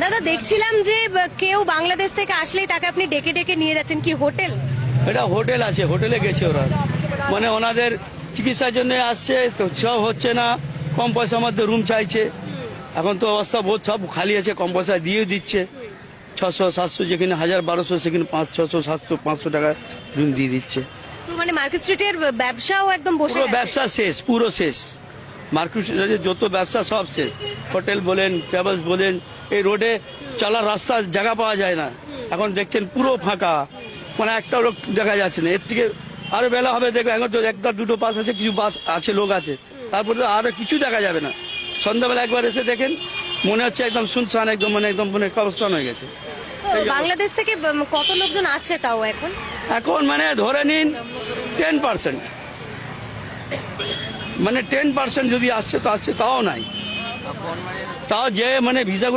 দাদা দেখছিলাম যে কেউ বাংলাদেশ থেকে আসলেই তাকে আপনি ডেকে ডেকে নিয়ে যাচ্ছেন, কি হোটেল? এটা হোটেল আছে, হোটেলে গেছে ওরা, মানে ওনাদের চিকিৎসার জন্য আসছে, তো সব হচ্ছে না, কম পয়সার মধ্যে রুম চাইছে। এখন তো অবস্থা বহুত সব খালি আছে, কম পয়সা দিয়ে দিচ্ছে, 600-700 যেখানে 1000-1200 সেখানে 500-600-700-500 টাকা রুম দিয়ে দিচ্ছে। তো মানে মার্কেট স্ট্রিটের ব্যবসাও একদম বসে পুরো গেছে। ব্যবসা শেষ, পুরো শেষ। মার্কেট স্ট্রিটে যত ব্যবসা সব শেষ, হোটেল বলেন, ট্রাভেলস বলেন, এই রোডে চলার রাস্তার জায়গা পাওয়া যায় না। এখন দেখছেন পুরো ফাঁকা, মানে একটা লোক দেখা যাচ্ছে না। এর থেকে আরো বেলা হবে দেখবেন, এখন তো একটা দুটো বাস আছে, কিছু বাস আছে, লোক আছে, তারপরে তো আরো কিছু দেখা যাবে না। সন্ধ্যাবেলা একবার এসে দেখেন, মনে হচ্ছে একদম শুনশান, একদম মানে কবরস্থান হয়ে গেছে। তো বাংলাদেশ থেকে কত লোকজন আসছে তাও এখন? এখন মানে ধরে নিন 10%, মানে 10% যদি আসছে তো আসছে, তাও নাই, তাও যে মানে ভিসা